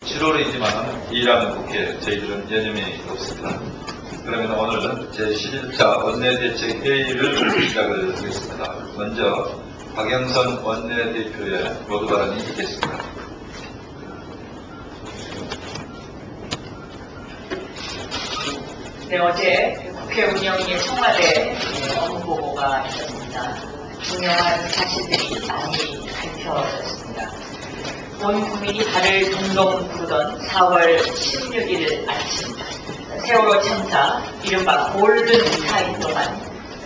7월이지만 일하는 국회 저희들은 여념이 없습니다. 그러면 오늘은 제11차 원내대책회의를 시작을 하겠습니다. 먼저 박영선 원내대표의 모두 발언이 있겠습니다. 네, 어제 국회 운영위의 청와대 업무보고가 있었습니다. 중요한 사실들이 많이 밝혀졌습니다. 온 국민이 발을 동동 구르던 4월 16일 아침 세월호 참사 이른바 골든타임 동안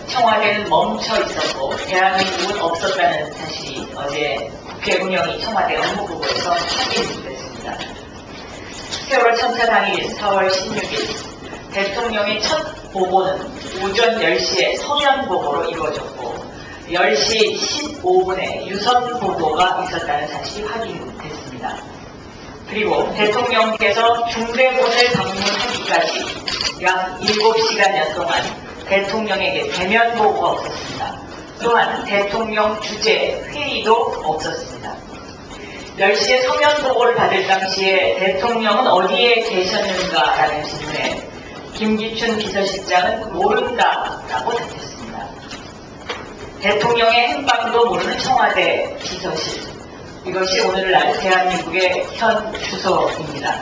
청와대는 멈춰 있었고 대한민국은 없었다는 사실이 어제 국회 운영위 청와대 업무보고에서 확인됐습니다. 세월호 참사 당일 4월 16일 대통령의 첫 보고는 오전 10시에 서면 보고로 이루어졌고 10시 15분에 유선 보고가 있었다는 사실이 확인됐습니다. 그리고 대통령께서 중대본을 방문하기까지 약 7시간여 동안 대통령에게 대면 보고가 없었습니다. 또한 대통령 주재 회의도 없었습니다. 10시에 서면 보고를 받을 당시에 대통령은 어디에 계셨는가라는 질문에 김기춘 비서실장은 모른다라고 답했습니다. 대통령의 행방도 모르는 청와대 비서실. 이것이 오늘날 대한민국의 현 주소입니다.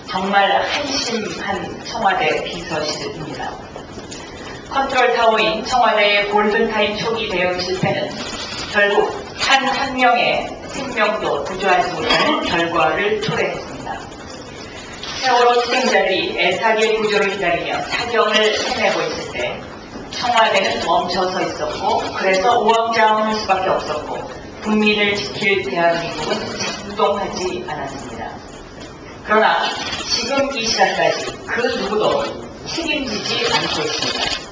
정말 한심한 청와대 비서실입니다. 컨트롤타워인 청와대의 골든타임 초기 대응 실패는 결국 한 명의 생명도 구조하지 못하는 결과를 초래했습니다. 세월호 희생자들이 애타게 구조를 기다리며 사경을 헤매고 있을 때 청와대는 멈춰서 있었고 그래서 우왕좌왕할 수밖에 없었고 국민을 지킬 대한민국은 작동하지 않았습니다. 그러나 지금 이 시간까지 그 누구도 책임지지 않고 있습니다.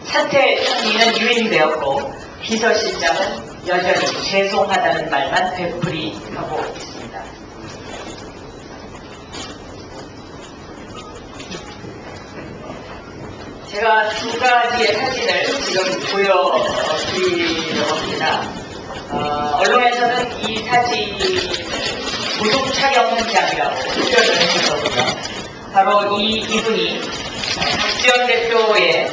사태 총리는 유인되었고 비서실장은 여전히 죄송하다는 말만 되풀이하고 있습니다. 제가 두 가지의 사진을 지금 보여드리려고 합니다. 언론에서는 이 사진을 무속 촬영 현장이라고 표현을 했었거든요. 바로 이분이 박지원 대표의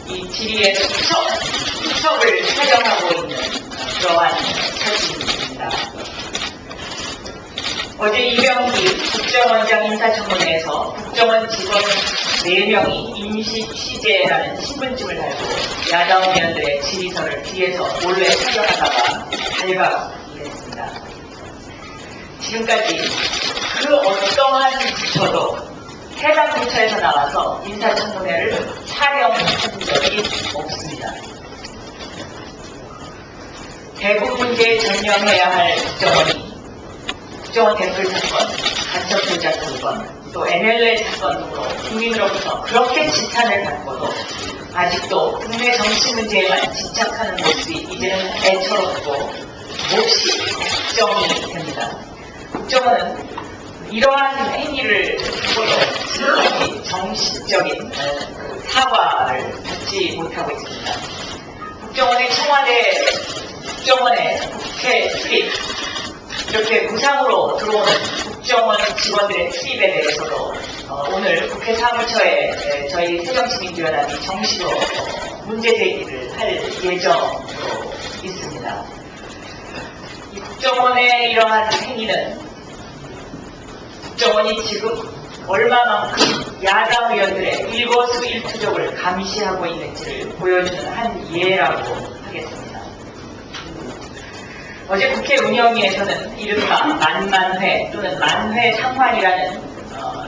이 질의의 수첩을 촬영하고 있는 그러한 사진입니다. 어제 이병기 국정원장 인사청문회에서 국정원 직원 4명이 임시 취재라는 신분증을 달고 야당 의원들의 질의서를 뒤에서 몰래 촬영하다가 발각됐습니다. 지금까지 그 어떠한 부처도 해당 부처에서 나와서 인사청문회를 촬영한 적이 없습니다. 대북 문제에 전념해야 할 국정원 댓글 사건, 간첩조작 사건, 또 NLL 사건 등으로 국민으로부터 그렇게 지탄을 받고도 아직도 국내 정치 문제에만 집착하는 모습이 이제는 애처롭고 몹시 걱정이 됩니다. 국정원은 이러한 행위를 두고도 지금까지 정식적인 사과를 받지 못하고 있습니다. 국정원의 국회 출입, 이렇게 무상으로 들어오는 국정원 직원들의 출입에 대해서도 오늘 국회 사무처에 저희 새정치민주연합이 정식으로 문제 제기를 할 예정으로 있습니다. 이 국정원의 이러한 행위는 국정원이 지금 얼마만큼 야당 의원들의 일거수일투족을 감시하고 있는지를 보여주는 한 예라고 하겠습니다. 어제 국회 운영위에서는 이른바 만만회 또는 만회상환이라는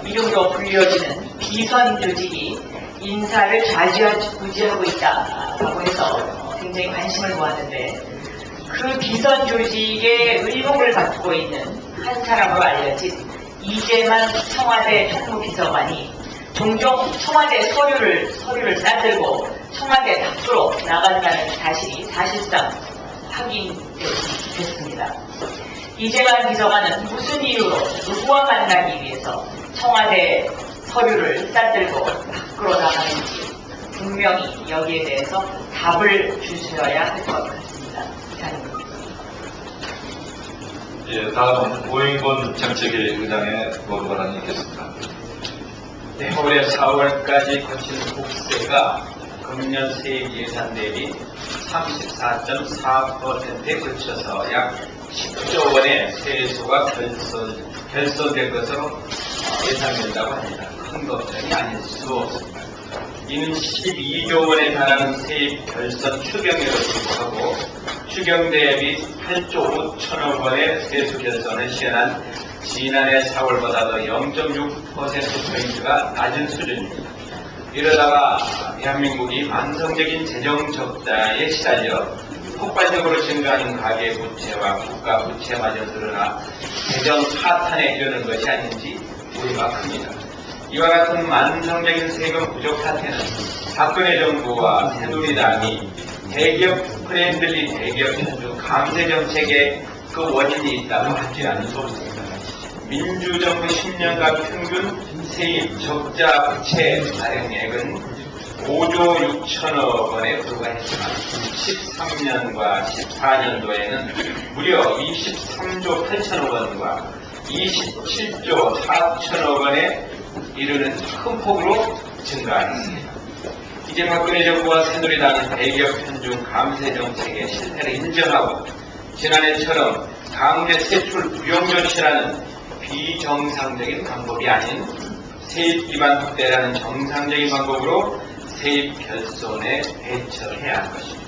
이름으로 불려지는 비선 조직이 인사를 좌지우지하고 있다라고 해서 굉장히 관심을 모았는데 그 비선 조직의 의혹을 받고 있는 한 사람으로 알려진 이재만 청와대 총무비서관이 종종 청와대 서류를 싸들고 청와대 밖으로 나간다는 사실이 사실상 확인됐습니다. 이재만 비서관은 무슨 이유로 누구와 만나기 위해서 청와대 서류를 싸들고 밖으로 나가는지 분명히 여기에 대해서 답을 주셔야 할 것 같습니다. 이상입니다. 예, 다음은 오영곤 정책위 의장의 모두 발언이 있겠습니다. 네, 올해 4월까지 거친 국세가 금년 세액 예산 대비 34.4%에 걸쳐서 약 10조 원의 세수가 결손될 것으로 예상된다고 합니다. 큰 걱정이 아닐 수 없습니다. 이는 12조 원에 달하는 세입 결손 추경에도 불구하고 추경 대비 8조 5천억 원의 세수 결손을 시현한 지난해 4월보다도 0.6%포인트가 낮은 수준입니다. 이러다가 대한민국이 만성적인 재정 적자에 시달려 폭발적으로 증가하는 가계 부채와 국가 부채마저 늘어나 재정 파탄에 이르는 것이 아닌지 우려가 큽니다. 이와 같은 만성적인 세금 부족 사태는 박근혜 정부와 새누리당이 대기업 프렌들리 대기업 현주 감세 정책에 그 원인이 있다고 하지 않을 수 없습니다. 민주정부 10년간 평균 세입 적자 부채 발행액은 5조 6천억 원에 불과했지만 13년과 14년도에는 무려 23조 8천억 원과 27조 4천억 원에 이르는 큰 폭으로 증가했습니다. 이제 박근혜 정부와 새누리당은 대기업 편중 감세 정책의 실패를 인정하고 지난해처럼 강제 세출 부용 조치라는 비정상적인 방법이 아닌 세입 기반 확대라는 정상적인 방법으로 세입 결손에 대처를 해야 할 것입니다.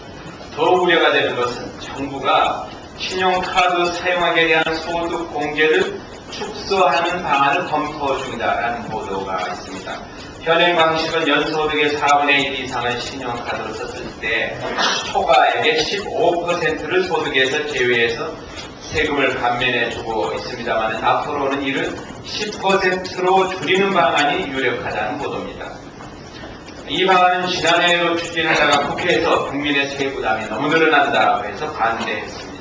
더 우려가 되는 것은 정부가 신용카드 사용하기에 대한 소득 공개를 축소하는 방안을 검토 중이다라는 보도가 있습니다. 현행 방식은 연소득의 4분의 1 이상을 신용카드로 썼을 때 초과액의 15%를 소득에서 제외해서 세금을 감면해주고 있습니다만 앞으로는 이를 10%로 줄이는 방안이 유력하다는 보도입니다. 이 방안은 지난해에도 추진하다가 국회에서 국민의 세부담이 너무 늘어난다고 해서 반대했습니다.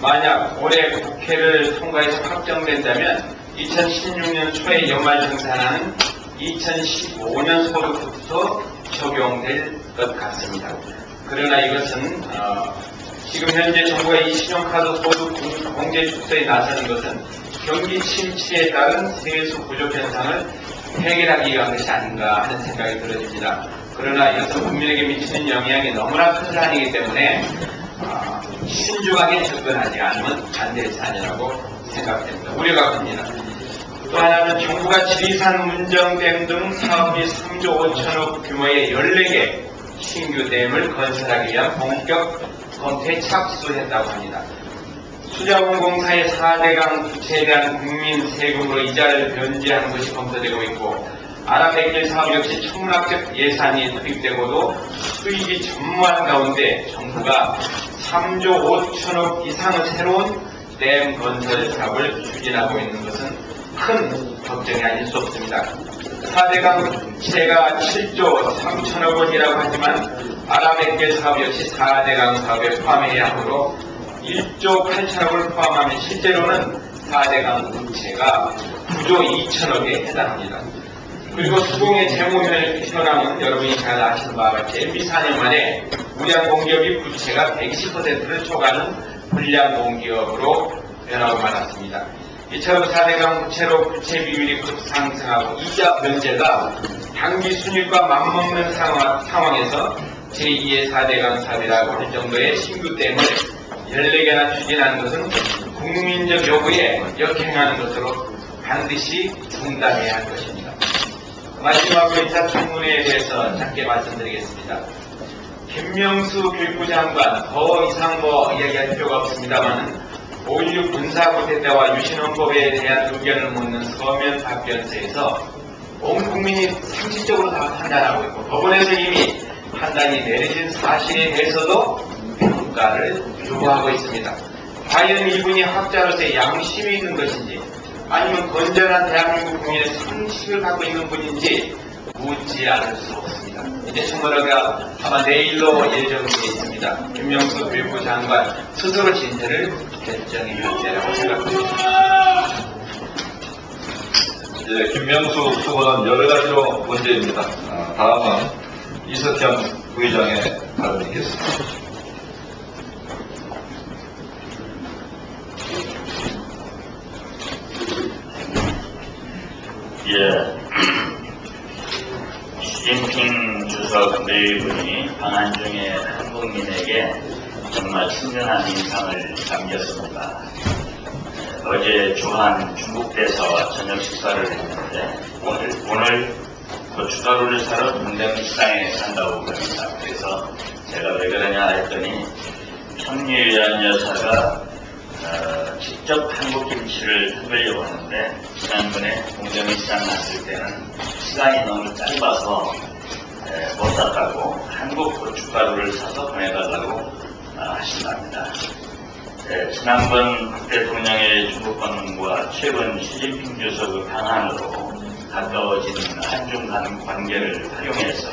만약 올해 국회를 통과해서 확정된다면 2016년 초에 연말정산하는 2015년 소득부터 적용될 것 같습니다. 그러나 이것은 지금 현재 정부가 이 신용카드 소득 공개 축소에 나서는 것은 경기 침체에 따른 세수 부족 현상을 해결하기 위한 것이 아닌가 하는 생각이 들어집니다. 그러나 이것은 국민에게 미치는 영향이 너무나 큰 사안이기 때문에 신중하게 접근하지 않으면 반대의 사안이라고 생각됩니다. 우려가 큽니다. 또 하나는 정부가 지리산 문정댐 등 사업비 3조 5천억 규모의 14개 신규 댐을 건설하기 위한 본격 검토에 착수했다고 합니다. 수자원공사의 4대강 부채에 대한 국민 세금으로 이자를 변제하는 것이 검토되고 있고 아랍백길 사업 역시 천문학적 예산이 투입되고도 수익이 전무한 가운데 정부가 3조 5천억 이상의 새로운 댐 건설 사업을 추진하고 있는 것은 큰 걱정이 아닐 수 없습니다. 4대강 부채가 7조 3천억 원이라고 하지만 아랍백길 사업 역시 4대강 사업에 포함해야 하므로 1조 8천억을 포함하면 실제로는 4대강 부채가 9조 2천억에 해당합니다. 그리고 수공의 재무 현황은 여러분이 잘 아시는 바와 같이 MB 4년 만에 우량 공기업이 부채가 120%를 초과하는 불량 공기업으로 변하고 말았습니다. 이처럼 4대강 부채로 부채 비율이 급상승하고 이자 변제가 단기 순익과 맞먹는 상황에서 제2의 4대강 사업이라고 할 정도의 신규 댐을 14개나 추진하는 것은 국민적 요구에 역행하는 것으로 반드시 중단해야 할 것입니다. 마지막으로 2차 청문회에 대해서 짧게 말씀드리겠습니다. 김명수 교육부 장관 더 이상 이야기할 필요가 없습니다만 5.16 군사구태 때와 유신헌법에 대한 의견을 묻는 서면 답변서에서 온 국민이 상식적으로 다 판단하고 있고 법원에서 이미 판단이 내려진 사실에 대해서도 평가를 요구하고 있습니다. 과연 이분이 학자로서의 양심이 있는 것인지 아니면 건전한 대한민국 국민의 상식을 갖고 있는 분인지 묻지 않을 수 없습니다. 이제 청문회가 아마 내일로 예정되어 있습니다. 김명수 교육부 장관 스스로 진퇴를 결정해야 한다고 생각합니다. 이제 김명수 후보는 여러 가지로 문제입니다. 다음은 이석현 부의장의 발언이겠습니다. 예. 시진핑 주석 내분이 방한 중에 한국민에게 정말 친근한 인상을 남겼습니다. 어제 주한 중국대사와 저녁 식사를 했는데 오늘 고춧가루를 사러 동대문시장에 간다고 그럽니다. 그래서 제가 왜 그러냐 했더니 평리위안 여사가 직접 한국 김치를 해보려고 하는데 지난번에 동대문시장 갔을 때는 시간이 너무 짧아서 못 샀다고 한국 고춧가루를 사서 보내달라고 하신답니다. 지난번 박 대통령의 중국 방문과 최근 시진핑 주석의 방한으로 가까워진 한중 관계를 활용해서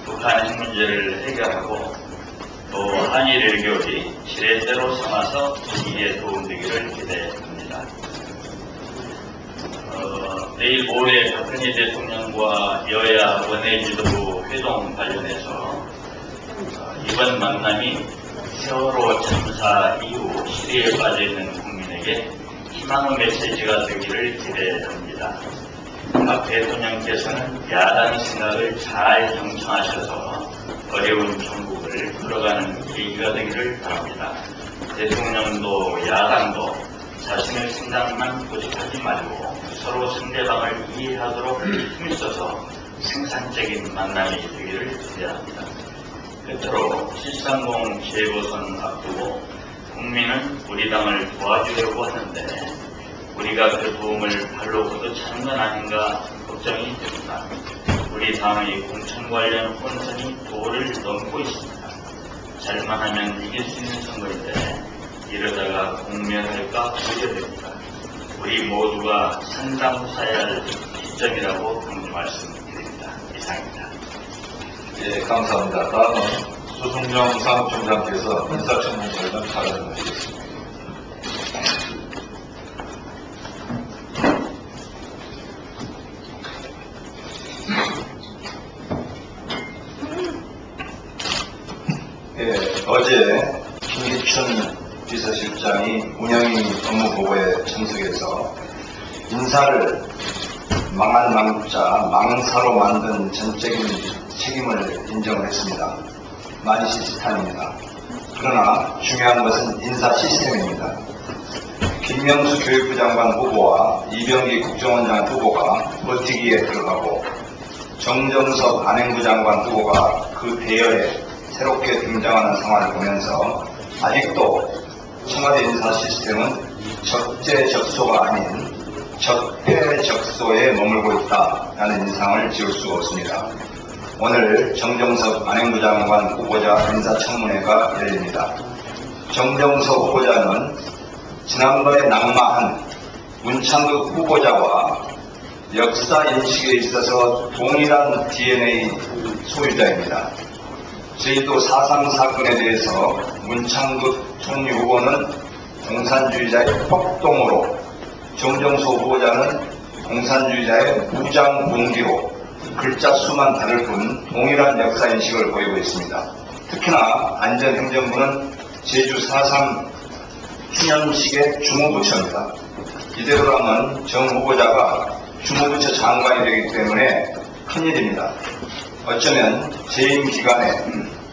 북한 핵 문제를 해결하고 또 한일 외교의 지렛대로 삼아서 분위기에 도움되기를 기대합니다. 내일 모레 박근혜 대통령과 여야 원내지도부 회동 관련해서 이번 만남이 세월호 참사 이후 시대에 빠져있는 국민에게 희망의 메시지가 되기를 기대합니다. 박 대통령께서는 야당의 생각을 잘 경청하셔서 어려운 정국을 풀어가는 계기가 되기를 바랍니다. 대통령도 야당도 자신의 생각만 고집하지 말고 서로 상대방을 이해하도록 힘써서 생산적인 만남이 되기를 기대합니다. 끝으로 730 재보선 앞두고 국민은 우리 당을 도와주려고 하는데 우리가 그 도움을 발로 걷어차는 건 아닌가 걱정이 됩니다. 우리 당의 공천 관련 혼선이 도를 넘고 있습니다. 잘만 하면 이길 수 있는 선거인데 이러다가 공멸할까 우려됩니다. 우리 모두가 산당사야 할 시점이라고 강조 말씀드립니다. 이상입니다. 예, 감사합니다. 다음은 조승정 사무총장께서 인사청문 관련 발언을 하시겠습니다. 예, 어제 김기춘 비서실장이 운영위 업무보고에 참석해서 인사를 망한 망자, 망사로 만든 전적인 책임을 인정을 했습니다. 만시지탄입니다. 그러나 중요한 것은 인사 시스템입니다. 김명수 교육부 장관 후보와 이병기 국정원장 후보가 버티기에 들어가고 정정석 안행부 장관 후보가 그 대열에 새롭게 등장하는 상황을 보면서 아직도 청와대 인사 시스템은 적재적소가 아닌 적폐적소에 머물고 있다라는 인상을 지울 수가 없습니다. 오늘 정정석 안행부 장관 후보자 인사청문회가 열립니다. 정정석 후보자는 지난번에 낙마한 문창극 후보자와 역사 인식에 있어서 동일한 DNA 소유자입니다. 저희도 4.3 사건에 대해서 문창극 총리 후보는 공산주의자의 폭동으로 정정석 후보자는 공산주의자의 무장 봉기로 글자 수만 다를 뿐 동일한 역사 인식을 보이고 있습니다. 특히나 안전행정부는 제주 4.3 기념식의 주무부처입니다. 이대로라면 정 후보자가 주무부처 장관이 되기 때문에 큰일입니다. 어쩌면 재임 기간에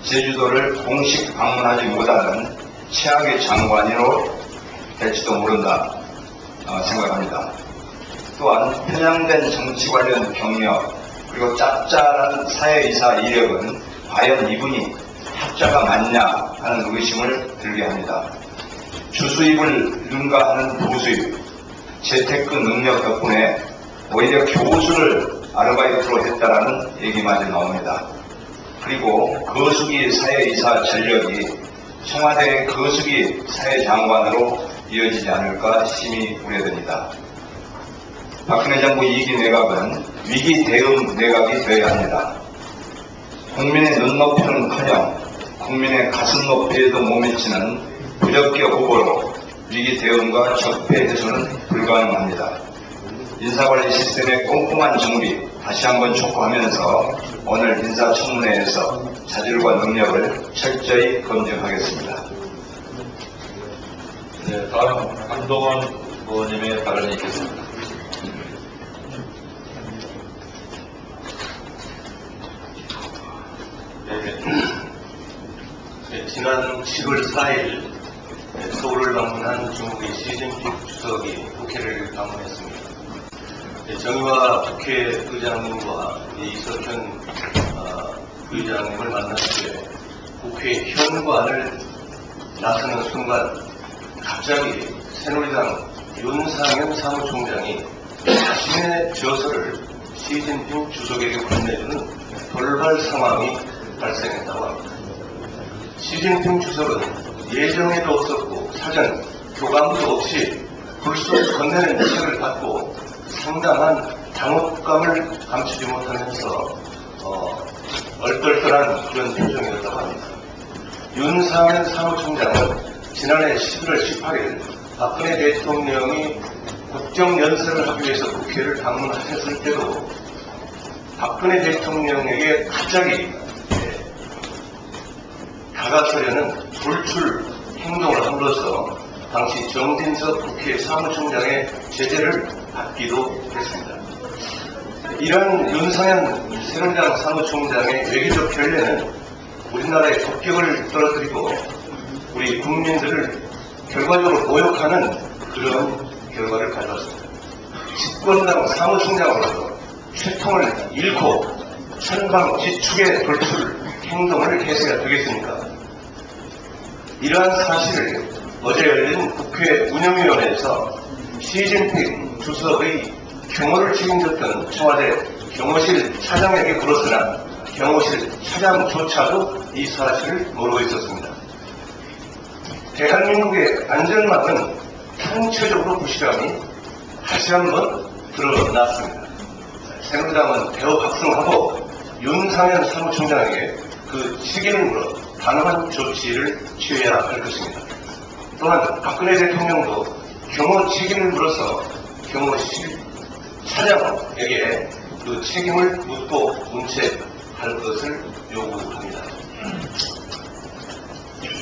제주도를 공식 방문하지 못하는 최악의 장관으로 될지도 모른다 생각합니다. 또한 편향된 정치 관련 경력 그리고 짭짤한 사회이사 이력은 과연 이분이 학자가 맞냐 하는 의심을 들게 합니다. 주수입을 능가하는 부수입, 재테크 능력 덕분에 오히려 교수를 아르바이트로 했다라는 얘기마저 나옵니다. 그리고 거수기 사회이사 전력이 청와대의 거수기 사회장관으로 이어지지 않을까 심히 우려됩니다. 박근혜 정부 2기 내각은 위기 대응 내각이 되어야 합니다. 국민의 눈높이는커녕 국민의 가슴 높이에도 못 미치는 부적격 후보로 위기 대응과 적폐 해소는 불가능합니다. 인사관리 시스템의 꼼꼼한 정비 다시 한번 촉구하면서 오늘 인사청문회에서 자질과 능력을 철저히 검증하겠습니다. 네, 다음 한동원 의원님의 발언이 있겠습니다. 지난 10월 4일 서울을 방문한 중국의 시진핑 주석이 국회를 방문했습니다. 정의화 국회의장님과 이석현 의장님을 만난 후에 국회 현관을 나서는 순간 갑자기 새누리당 윤상현 사무총장이 자신의 저서를 시진핑 주석에게 건네주는 돌발 상황이 발생했다고 합니다. 시진핑 주석은 예정에도 없었고 사전 교감도 없이 불쑥 건네는 책을 받고 상당한 당혹감을 감추지 못하면서 얼떨떨한 그런 표정이었다고 합니다. 윤상현 사무총장은 지난해 11월 18일 박근혜 대통령이 국정연설을 하기 위해서 국회를 방문하셨을 때도 박근혜 대통령에게 갑자기 다가서려는 불출 행동을 함으로써 당시 정진석 국회 사무총장의 제재를 받기도 했습니다. 이런 윤상현 새누리당 사무총장의 외교적 결례는 우리나라의 국격을 떨어뜨리고 우리 국민들을 결과적으로 모욕하는 그런 결과를 가져왔습니다. 집권당 사무총장으로서 채통을 잃고 천방지축의 돌출 행동을 해서야 되겠습니까? 이러한 사실을 어제 열린 국회 운영위원회에서 시진핑 주석의 경호를 책임졌던 청와대 경호실 차장에게 물었으나 경호실 차장조차도 이 사실을 모르고 있었습니다. 대한민국의 안전망은 총체적으로 부실함이 다시 한번 드러났습니다. 새누리당은 대우박승하고 윤상현 사무총장에게 그 책임을 물어 단호한 조치를 취해야 할 것입니다. 또한 박근혜 대통령도 경호 책임을 물어서 경호실 차장에게 그 책임을 묻고 문책할 것을 요구합니다.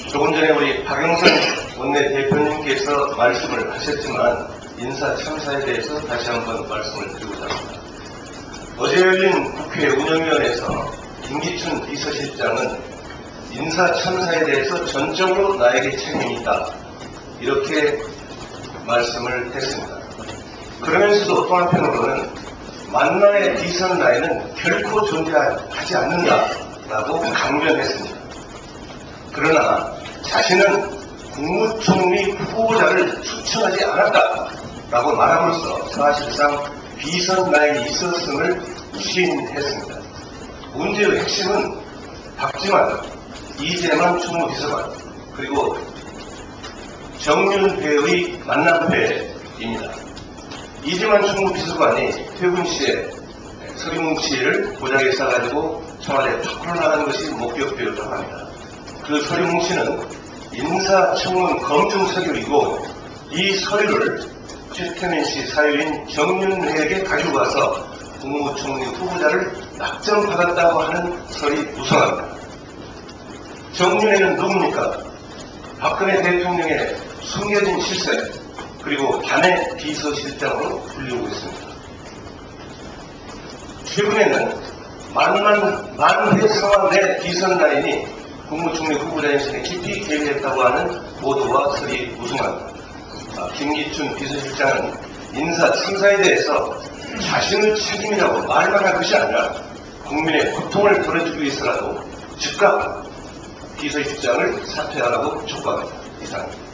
조금 전에 우리 박영선 원내대표님께서 말씀을 하셨지만 인사 참사에 대해서 다시 한번 말씀을 드리고자 합니다. 어제 열린 국회 운영위원회에서 김기춘 비서실장은 인사 참사에 대해서 전적으로 나에게 책임이 있다 이렇게 말씀을 했습니다. 그러면서도 또 한편으로는 만나의 비선 라인은 결코 존재하지 않는다라고 강변했습니다. 그러나 자신은 국무총리 후보자를 추천하지 않았다라고 말함으로써 사실상 비선 라인이 있었음을 시인했습니다. 문제의 핵심은 박지만, 이재만 총무비서관 그리고 정윤회의 만남회입니다. 이재만 총무비서관이 퇴근 시에 서류뭉치를 도장에 싸가지고 청와대에 밖으로 나가는 것이 목격되었다고 합니다. 그 서류뭉치는 인사청문 검증 서류이고 이 서류를 최태민 씨 사유인 정윤회에게 가지고 가서 국무총리 후보자를 낙점받았다고 하는 설이 무성합니다. 정윤회는 누굽니까? 박근혜 대통령의 숨겨진 실세 그리고 단해 비서실장으로 불리우고 있습니다. 최근에는 만회 상황 내 비선 라인이 국무총리 후보자 인선에 깊이 개입했다고 하는 보도와 설이 무성합니다. 김기춘 비서실장은 인사 참사에 대해서 자신의 책임이라고 말만 할 것이 아니라 국민의 고통을 덜어주기 위해서라도 즉각 비서실장을 사퇴하라고 촉구합니다. 이상입니다.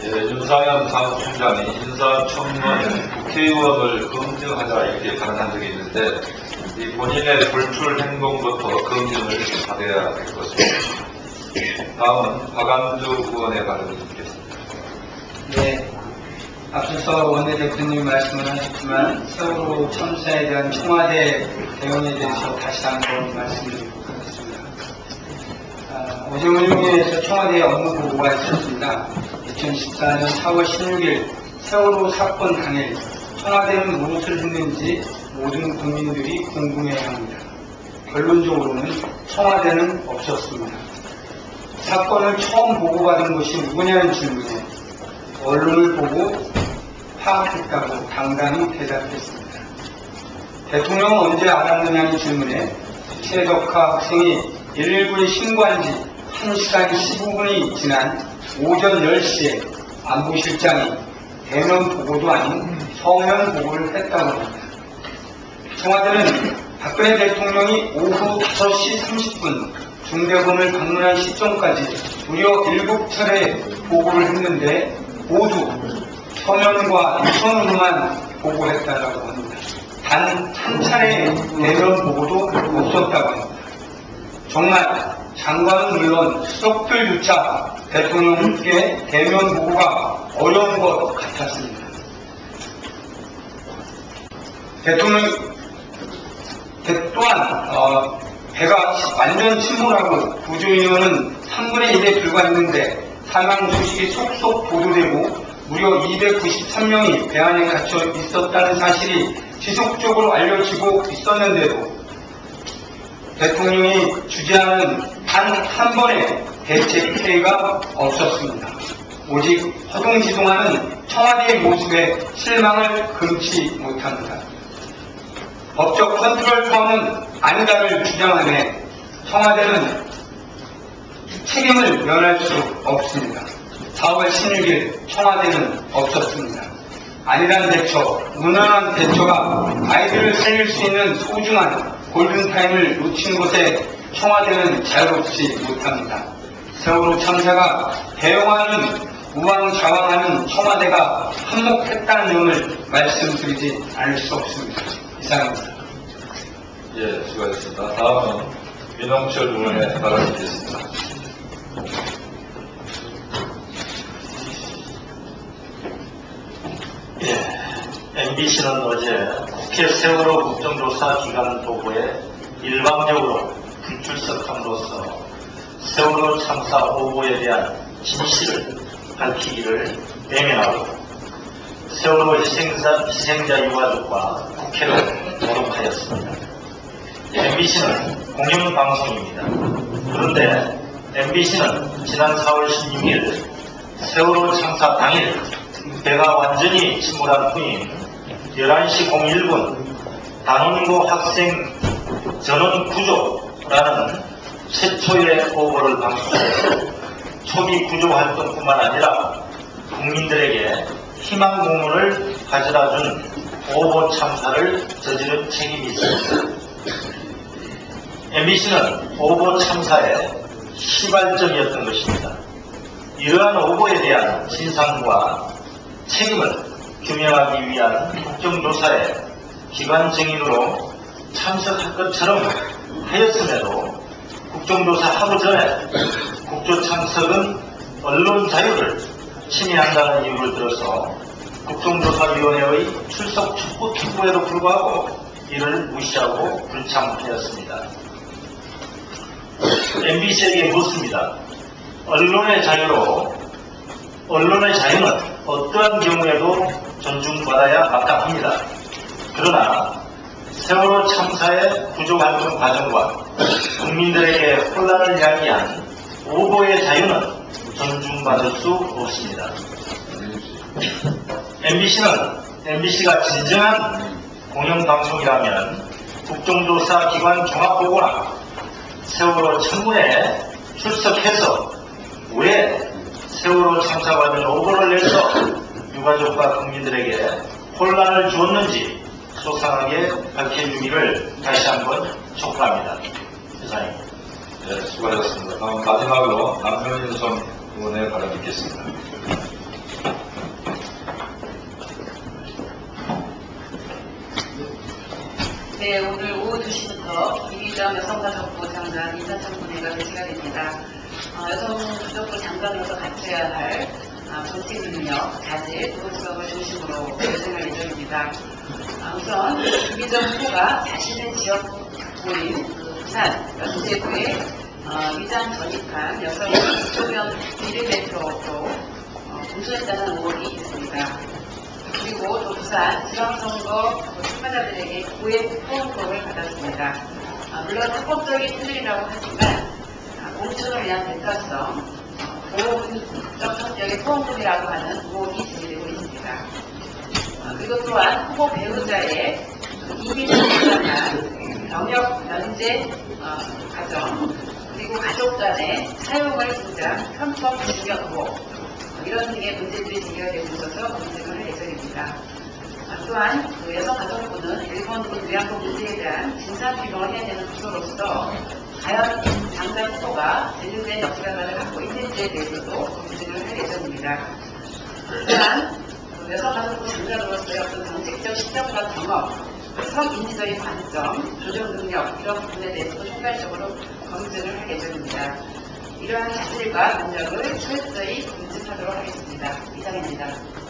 예, 윤상현 사무총장이 인사청문회 국회의원을 검증하자 이렇게 발언한 적이 있는데 이 본인의 불출 행동부터 검증을 받아야 될 것입니다. 다음은 박안주 의원의 발언을 듣겠습니다. 네, 앞서서 원내대표님 말씀을 하셨지만 세월호 참사에 대한 청와대 대응에 대해서 다시 한번 말씀드리도록 하겠습니다. 어제 운영위에서 청와대 업무 보고가 있었습니다. 2014년 4월 16일 세월호 사건 당일 청와대는 무엇을 했는지 모든 국민들이 궁금해합니다. 결론적으로는 청와대는 없었습니다. 사건을 처음 보고받은 것이 누구냐는 질문에 언론을 보고 파악했다고 당당히 대답했습니다. 대통령은 언제 알았느냐는 질문에 최덕화 학생이 119에 신고한 지 1시간 15분이 지난 오전 10시에 안보실장이 대면 보고도 아닌 서면 보고를 했다고 합니다. 청와대는 박근혜 대통령이 오후 5시 30분 중대본을 방문한 시점까지 무려 7차례 보고를 했는데 모두 서면과 유선으로만 보고했다고 합니다. 단 한 차례의 대면 보고도 없었다고 합니다. 정말 장관은 물론 수석들조차 대통령께 대면 보고가 어려운 것 같았습니다. 대통령 또한 배가 완전 침몰하고 구조인원은 3분의 1에 불과했는데 사망 소식이 속속 보도되고 무려 293명이 배 안에 갇혀 있었다는 사실이 지속적으로 알려지고 있었는데도 대통령이 주재하는 단 한 번의 대책 회의가 없었습니다. 오직 허둥지둥하는 청와대의 모습에 실망을 금치 못합니다. 법적 컨트롤 파워는 아니다를 주장하며 청와대는 책임을 면할 수 없습니다. 4월 16일 청와대는 없었습니다. 아니란 대처, 무난한 대처가 아이들을 살릴 수 있는 소중한 골든타임을 놓친 곳에 청와대는 자유롭지 못합니다. 세월호 참사가 대응하는 우왕좌왕하는 청와대가 한몫했다는 점을 말씀드리지 않을 수 없습니다. 이상입니다. 예, 수고하셨습니다. 다음은 민홍철 의원의 발언 듣겠습니다. MBC는 어제 국회 세월호 국정조사 기간 보고에 일방적으로 불출석함으로써 세월호 참사 오보에 대한 진실을 밝히기를 외면하고 세월호 희생자 유가족과 국회를 모독하였습니다. MBC는 공영방송입니다. 그런데 MBC는 지난 4월 16일 세월호 참사 당일 배가 완전히 침몰한 후인 11시 01분 단원고 학생 전원 구조라는 최초의 오보를 방송해서 초기 구조 활동뿐만 아니라 국민들에게 희망 고문을 가져다준 오보 참사를 저지른 책임이 있습니다. MBC는 오보 참사의 시발점이었던 것입니다. 이러한 오보에 대한 진상과 책임을 규명하기 위한 국정조사에 기관 증인으로 참석할 것처럼 하였음에도 국정조사 하루 전에 국조 참석은 언론 자유를 침해한다는 이유를 들어서 국정조사위원회의 출석 촉구 통보에도 불구하고 이를 무시하고 불참하였습니다. MBC에게 묻습니다. 언론의 자유는 어떠한 경우에도 존중받아야 마땅합니다. 그러나 세월호 참사의 구조활동 과정과 국민들에게 혼란을 야기한 오보의 자유는 존중받을 수 없습니다. MBC가 진정한 공영방송이라면 국정조사 기관 종합보고나 세월호 청문회에 출석해서 왜 세월호 참사 관련 오보를 내서 유가족과 국민들에게 혼란을 주었는지 소상하게 밝혀주기를 다시 한번 촉구합니다. 이상입니다. 네, 수고하셨습니다. 다음 마지막으로 남편인선 의원의 발언 듣겠습니다. 네, 오늘 오후 2시부터 김희정 여성가족부 장관 인사청문회가 개시가 됩니다. 여성가족부 장관으로서 갖춰야 할 정치 능력, 자질, 도덕성을 중심으로 진행할 예정입니다. 우선 김희정 후보가 자신의 지역구인 부산 연제구에 위장 전입한 여성 소변 비례대표로 공천했다는 의혹이 있습니다. 그리고 또 부산 지방선거 참가자들에게 고액 후원금을 받았습니다. 물론 합법적인 틀림이라고 하지만 공천을 위한 대가성, 보호적 성격의 후원금이라고 하는 의혹이 제기되고 있습니다. 그리고 또한 후보 배우자의 이민을 위한 병역 면제 과정, 그리고 가족 간의 사용을 중단, 편법 중역 의혹 이런 등의 문제들이 제기가 되고 있어서 검증을 할 예정입니다. 또한 여성가족부는 일본군 위안부 문제에 대한 진상규명을 해야 되는 부서로서 과연 장관 후보가 제대된 역사관을 갖고 있는지에 대해서도 검증을 할 예정입니다. 또한 여성가족부 장관으로서의 어떤 정책적 시점과 경험, 성인지적인 관점, 조정 능력 이런 부분에 대해서도 총괄적으로 검증을 할 예정입니다. 이러한 자질과 능력을 철저히 검증하도록 하겠습니다. 이상입니다.